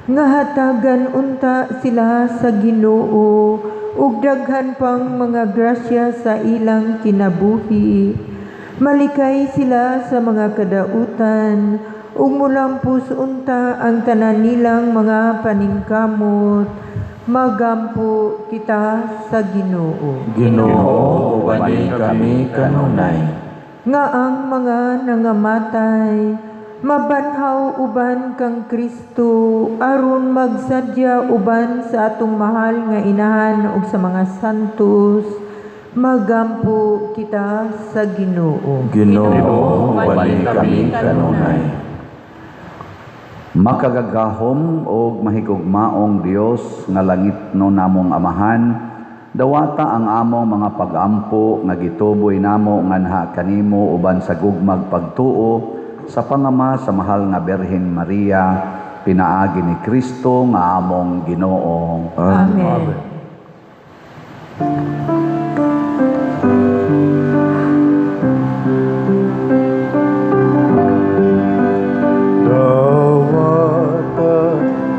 nga hatagan unta sila sa Ginoo ug daghan pang mga grasya sa ilang kinabuhi. Malikay sila sa mga kadautan ug mulampos unta ang tanan nilang mga paningkamot, magampo kita sa Ginoo. Ginoo, uban kami kanunay. Nga ang mga nangamatay, mabanhaw uban kang Kristo, aron magsadya uban sa atong mahal nga inahan ug sa mga santos, magampo kita sa Ginoo. Ginoo, uban kami kanunay. Makagagahom o mahigugmaong Dios nga langitno namong Amahan, dawata ang among mga pag-ampo nga gituboy namo nganha kanimo uban sa gugmag pagtuo sa pangama sa mahal nga Birhen Maria, pinaagi ni Kristo nga among Ginoo. Amen. Dawata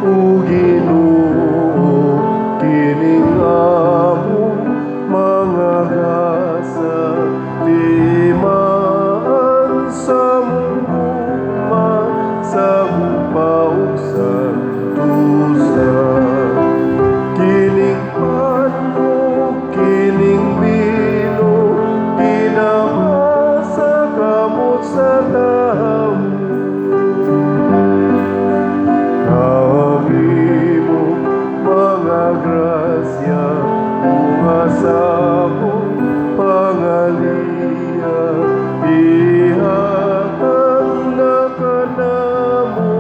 o Ginoo, kining among mga gasa, di maan sa mugma, sa bupaw sa tusa. Kining panmo, kining bino, ginamasa kamot sa tao. Kami mo mga grasya, bunga sa mong pangaliya, ihatag na kanamo,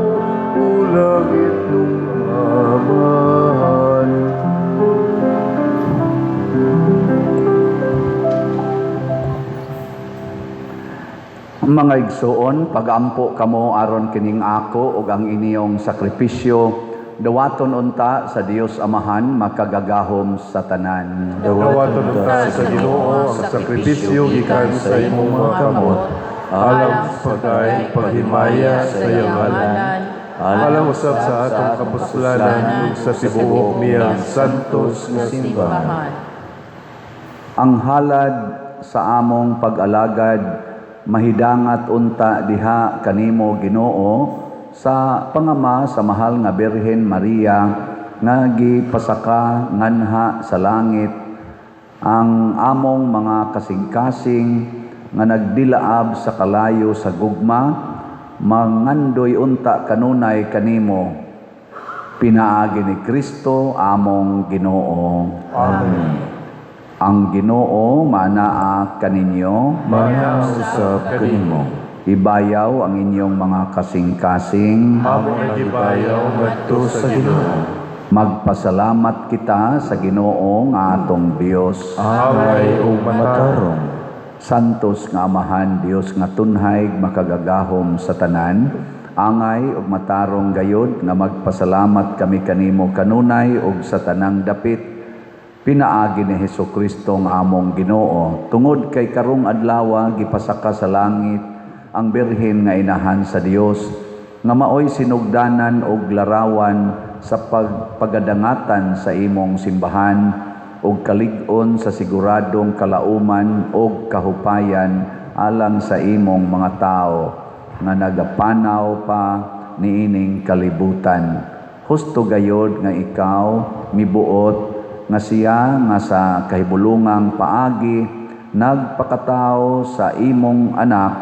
ulangit nung amahan. Mga igsoon, pagampo kamo aron kining ako ug ang iniyong sakripisyo, dawaton unta sa Dios Amahan makagagahom sa tanan. Dawaton unta sa Ginoo ang sakripisyo gikan sa imong mga kamot, alang sa paghimaya sa iyong ngalan, alang usab sa atong kapuslanan ug sa tibuok niyang santos nga simbahan. Ang halad sa among pag-alagad mahidangat unta diha kanimo Ginoo sa pangama sa mahal nga Birhen Maria nga gipasaka nganha sa langit ang among mga kasing-kasing nga nagdilaab sa kalayo sa gugma, mangandoy unta kanunay kanimo. Pinaagi ni Kristo among Ginoo. Amen. Ang Ginoo manaa kaninyo, Manausab kanimo. ibayaw ang inyong mga kasing-kasing. Among nagibayaw ngadto sa Ginoo. Magpasalamat kita sa Ginoo nga atong Dios. Angay ug matarong. Santos nga Amahan Dios nga tunhay makagagahom sa tanan. Angay ug matarong gayod nga magpasalamat kami kanimo kanunay ug sa tanang dapit. Pinaagi ni Hesukristo nga among Ginoo. Tungod kay karong adlaw gipasaka sa langit ang Birhen nga inahan sa Dios nga maoy sinugdanan og larawan sa pagadangatan sa imong simbahan ug kalig-on sa siguradong kalauman ug kahupayan alang sa imong mga tao nga nagapanaw pa niining kalibutan. Husto gayod nga ikaw mibuot nga siya nga sa kahibulungang paagi nagpakatao sa imong anak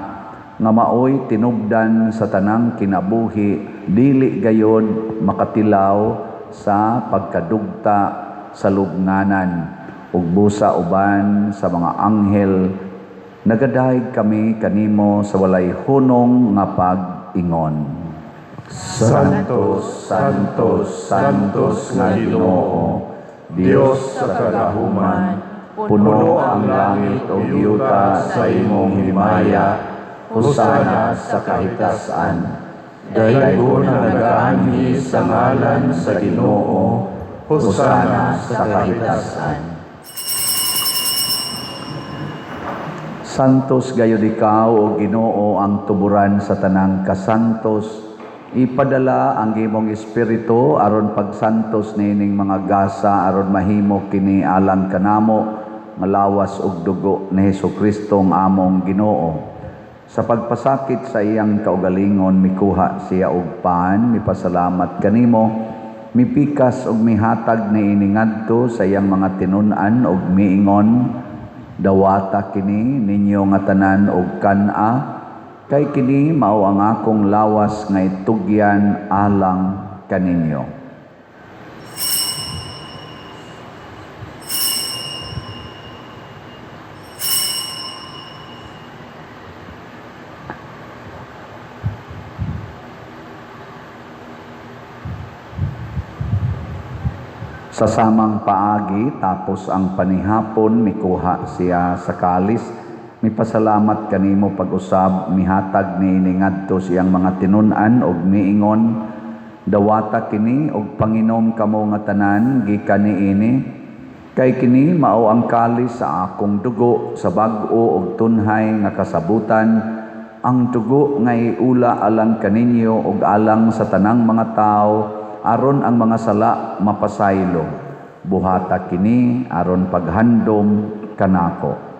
nga maoy tinubdan sa tanang kinabuhi dili gayod makatilaw sa pagkadugta sa lubnganan ug busa uban sa mga anghel nagadayeg kami kanimo sa walay hunong nga pag-ingon. Santos, Santos, Santos nga Ginoo, Dios sa kalahuman, puno ang langit o yuta sa imong himaya, husana sa kahitasan. Daygon ang nagaanhi sa ngalan sa Ginoo, husana sa kahitasan. Santos gayud ikaw o Ginoo ang tuburan sa tanang kasantos. Ipadala ang imong espiritu aron pagsantos nining mga gasa aron mahimo kini alang kanamo nga lawas ug dugo ni Hesukristo ang among Ginoo. Sa pagpasakit sa iyang kaugalingon mikuha siya og pan, mipasalamat kanimo, mipikas og mihatag niini ngadto sa iyang mga tinun-an og miingon, dawata kini ninyo nga tanan og kan-a. Kay kini mao ang akong lawas nga itugyan alang kaninyo. Sa samang paagi tapos ang panihapon mikuha siya sa kalis. Mipasalamat kanimo pag-usab mihatag niini ngadto siyang mga tinun-an og miingon, dawata kini og panginom kamo nga tanan gikan niini, Kay kini mao ang kalis sa akong dugo sa bag-o ug tunhay nga kasabutan, ang dugo nga iula alang kaninyo ug alang sa tanang mga tao aron ang mga sala mapasaylo. Buhata kini aron paghandom kanako.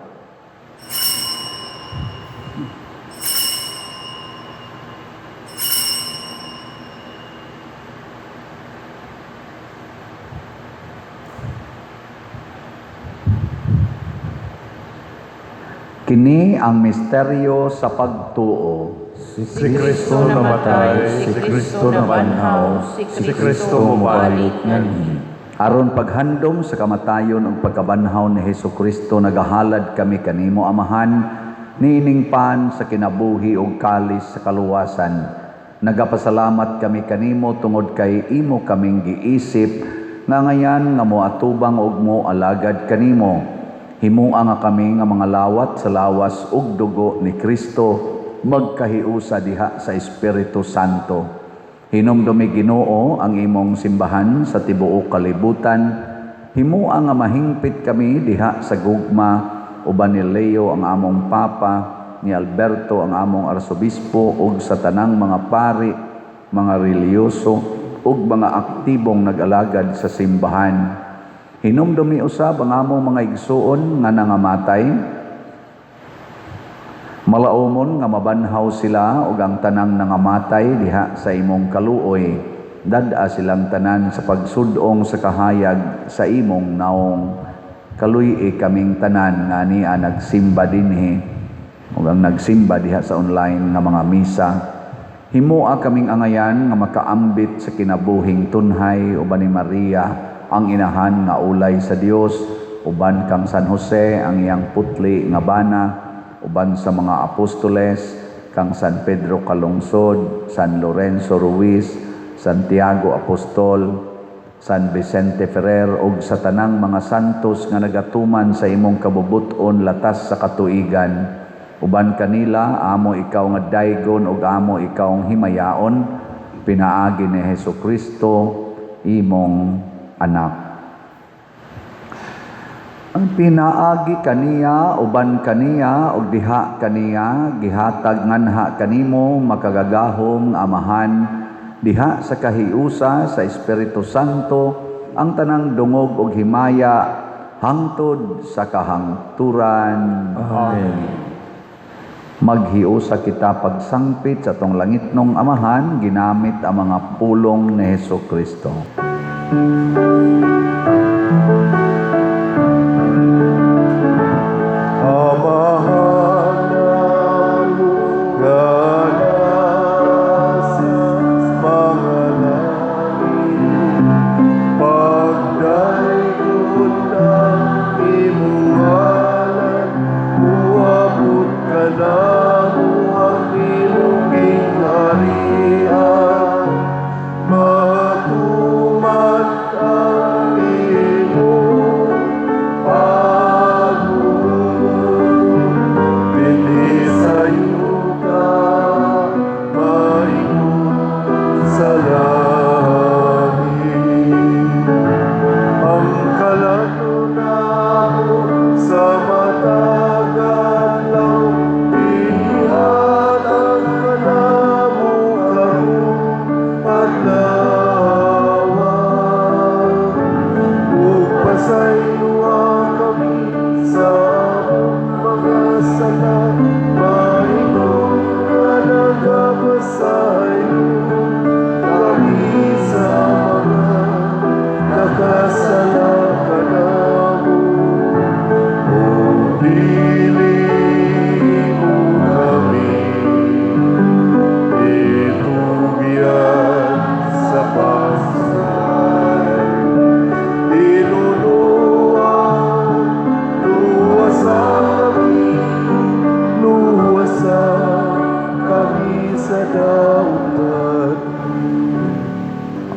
Kini ang misteryo sa pagtuo. Si Kristo namatay, si Kristo nabanhaw, si Kristo mubalik nganhi. Aron paghandom sa kamatayon ug pagkabanhaw ni Hesukristo nagahalad kami kanimo Amahan, niining pan sa kinabuhi ug kalis sa kaluwasan. Nagapasalamat kami kanimo tungod kay imo kaming giisip nga ngayan nga moatubang ug moalagad kanimo. Himua nga kami nga mga lawat sa lawas ug dugo ni Kristo magkahiusa diha sa Espiritu Santo. Hinumdumi Ginoo ang imong simbahan sa tibuok kalibutan. Himua nga mahingpit kami diha sa gugma uban ni Leo ang among papa, ni Alberto ang among arsobispo ug sa tanang mga pari, mga reliyoso ug mga aktibong nag-alagad sa simbahan. Hinumdumi usab ang among mga igsuon nga nangamatay. Malaumon nga mabanhaw sila ug ang tanang nangamatay diha sa imong kaluoy. Dad-a silang tanan sa pagsudong sa kahayag sa imong naong. Kaluy kaming tanan nga niya nagsimba dinhi ug ang nagsimba diha sa online nga mga misa. Himua kaming angayan nga makaambit sa kinabuhing tunhay uban ni Maria ang inahan nga ulay sa Dios, uban kang San Jose ang iyang putli nga bana, uban sa mga apostoles, kang San Pedro Calungsod, San Lorenzo Ruiz, Santiago Apostol, San Vicente Ferrer, ug sa tanang mga santos nga nagatuman sa imong kabubuton latas sa katuigan. Uban kanila, amo ikaw nga daygon ug amo ikaw ang himayaon, pinaagi ni Hesukristo, imong anak. Ang pinaagi kaniya, uban kaniya, ug diha kaniya, gihatag nganha kanimo makagagahom Amahan, diha sa kahiusa sa Espiritu Santo, ang tanang dungog ug himaya, hangtod sa kahangturan. Amen. Maghiusa kita pagsangpit sa tong langitnong Amahan, ginamit ang mga pulong ni Hesukristo.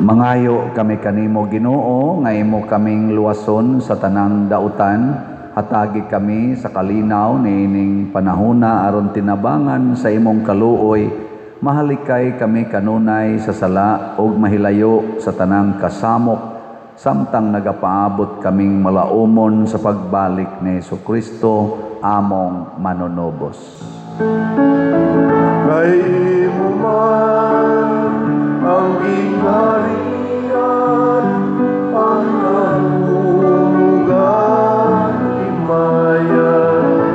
Mangayo kami kanimo Ginoo nga imo kaming luwason sa tanang dautan, hatagi kami sa kalinaw niining panahona aron tinabangan sa imong kaluoy, mahalikay kami kanunay sa sala ug mahilayo sa tanang kasamok samtang nagapaabot kaming malaumon sa pagbalik ni Jesucristo among manunubos. Kay mo man ang gingharian, ang kalugan, himayan,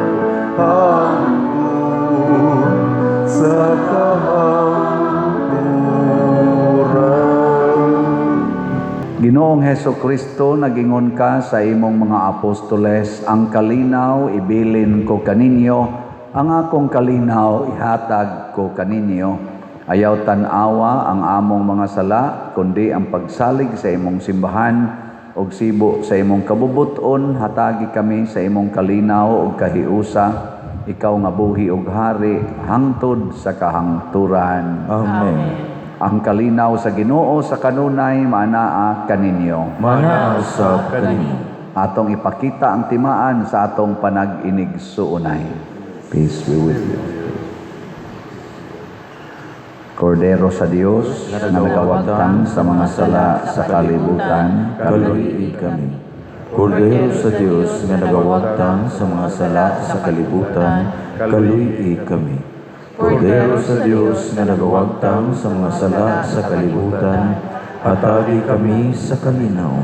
hangtod sa kahangturan. Ginoong Hesukristo, nagingon ka sa imong mga apostoles, ang kalinaw ibilin ko kaninyo, ang akong kalinaw ihatag ko kaninyo. Ayaw tanawa ang among mga sala, kundi ang pagsalig sa imong simbahan, og sibo sa imong kabubuton, hatagi kami sa imong kalinaw ug kahiusa, ikaw nga buhi ug hari, hangtod sa kahangturan. Amen. Ang kalinaw sa Ginoo sa kanunay maanaa kaninyo. Mana usab kanimo. Atong ipakita ang timaan sa atong panag-inigsuunay. Peace be with you. Kordero sa Dios, na nagawagtang sa mga sala sa kalibutan, Kaluyi kami. Kordero sa Dios nga nagawagtang sa mga sala sa kalibutan, kaluyi kami. Kordero sa Dios nga nagawagtang sa mga sala sa kalibutan, hatagi kami sa kalinaw.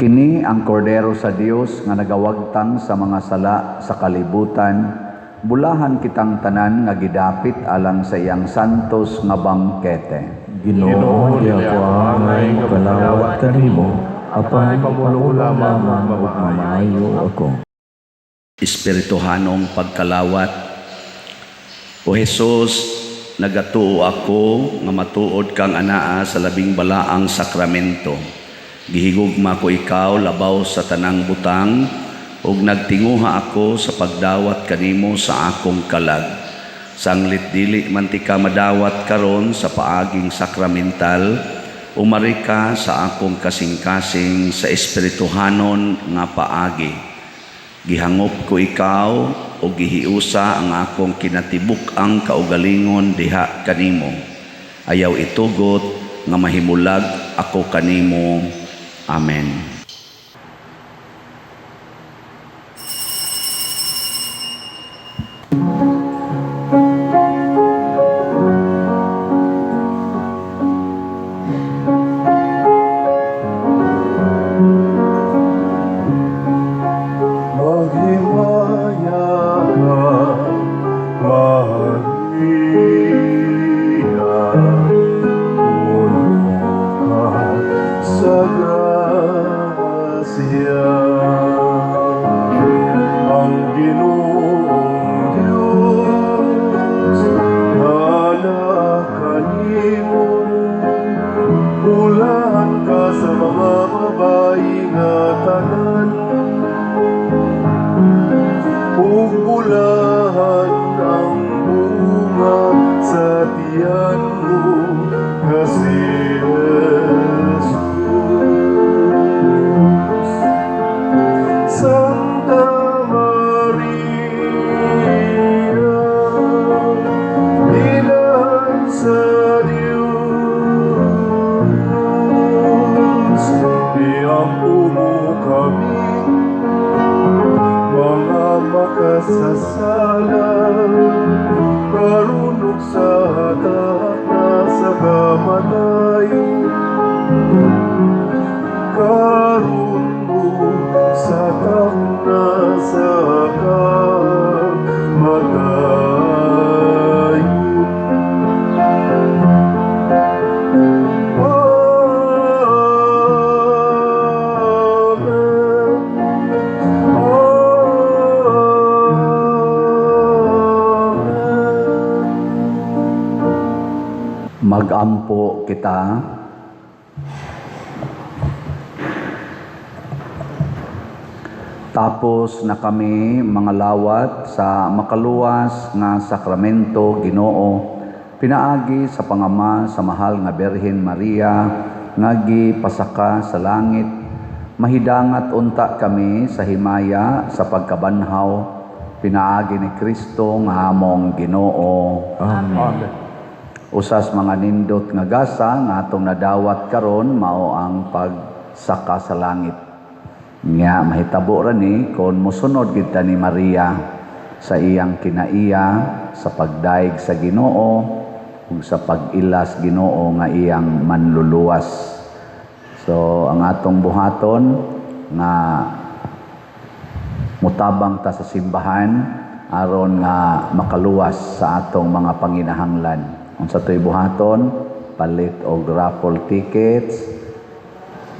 Kini ang kordero sa Dios nga nagawagtang sa mga sala sa kalibutan, bulahan kitang tanan nga gidapit alang sa iyang santos nga bangkete. Ginoo, di ako angay magalawat kanimo, apan pamulo lamang ug mamayo ako. Espirituhanong pagkalawat. O Jesus, nagatuo ako nga matuod kang anaa sa labing balaang sakramento. Gihigugma ko ikaw labaw sa tanang butang, ug nagtinguha ako sa pagdawat kanimo sa akong kalag. Sanglit dili man ti ka madawat karon sa paaging sakramental, umari ka sa akong kasing-kasing sa espirituhanon nga paagi. Gihangop ko ikaw o gihiusa ang akong kinatibuk ang kaugalingon diha kanimo. Ayaw itugot nga mahimulag ako kanimo. Amen. Maghimaya ka, Maria, puno ka sa grasya. Ang Ginoong Diyos, hala kanimo, ulan ka sa mga babae nga tanan, ugulahan ang bunga sa tiyan mo kasi Jesus. Santa Maria, Ina sa Diyos, iampo mo kami mga makasasala, karunok sa hatak na sa kamatayon, karun mo sa hatak na sa kamatayon. Magampo kita. Tapos na kami mga lawat sa makaluwas nga sakramento Ginoo, pinaagi sa pangama sa mahal nga Birhen Maria, nga gipasaka sa langit, mahidangat unta kami sa himaya sa pagkabanhaw, pinaagi ni Kristo nga among Ginoo. Amen. Usas mga nindot nga gasa nga atong nadawat karon mao ang pagsaka sa langit. Nga mahitabo ra ni kon mosunod gid ta ni Maria sa iyang kinaiya sa pagdaig sa Ginoo ug sa pag-ilas Ginoo nga iyang manluluwas. So ang atong buhaton nga mutabang ta sa simbahan aron nga makaluwas sa atong mga panginahanglan. Unsa toy buhaton? Palit og raffle tickets,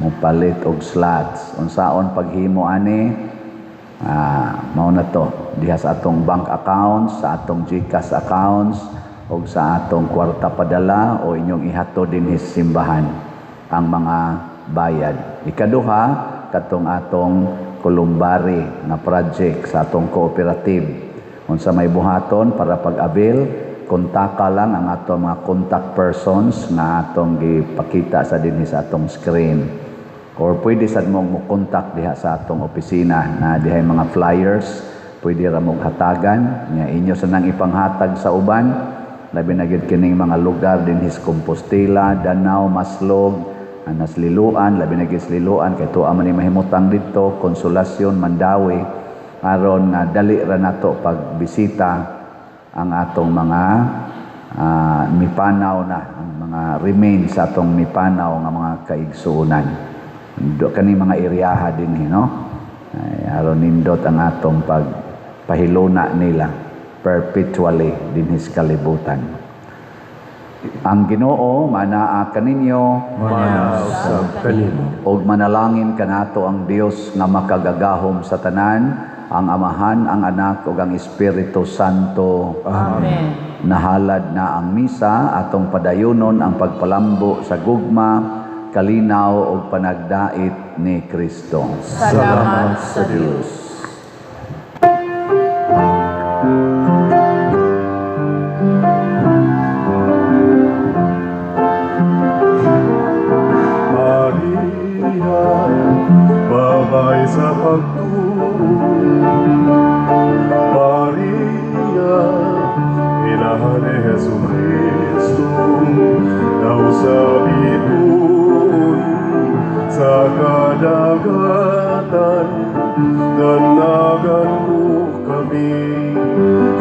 mupalit og slots. Unsaon paghimo ani? Mao na to diha sa atong bank accounts, sa atong GCash accounts o sa atong kwarta padala o inyong ihatod din sa simbahan ang mga bayad. Ikaduha, katong atong kulumbari na project sa atong cooperative. Unsa may buhaton para pag-abil, kontaka lang ang atong mga contact persons na atong gipakita sa dinhi sa atong screen. Or pwede sad mo mo-contact diha sa atong opisina na diha mga flyers, pwede ra mong hatagan nya inyo sa nang ipanghatag sa uban. Labi na gid kining mga lugar dinhi sa Compostela, Danao, Maslog, Nasliluan, labi na gid Liluan kay tuwa man ni mahimutang didto, Konsolasyon, Mandawi aron dali ra nato pagbisita ang atong mga mipanaw na, ang mga remains sa atong mipanaw nga mga kaigsuonan. Do kani mga eriyaha din no. Aron nindot ang atong pagpahiluna nila perpetually din sa kalibutan. Ang Ginoo manaa kaninyo, Manausab kanimo. og manalangin kanato ang Dios nga makagagahom sa tanan, ang Amahan, ang Anak ug ang Espiritu Santo. Amen. Nahalad na ang misa, atong padayunon ang pagpalambo sa gugma, kalinaw ug panagdait ni Kristo. Salamat sa Diyos. Maria, babay sa pagtuon. Maria, inahan ni Jesucristo, daw sa bituon sa kadagatan, danagan mo kami,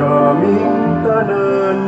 kaming tanan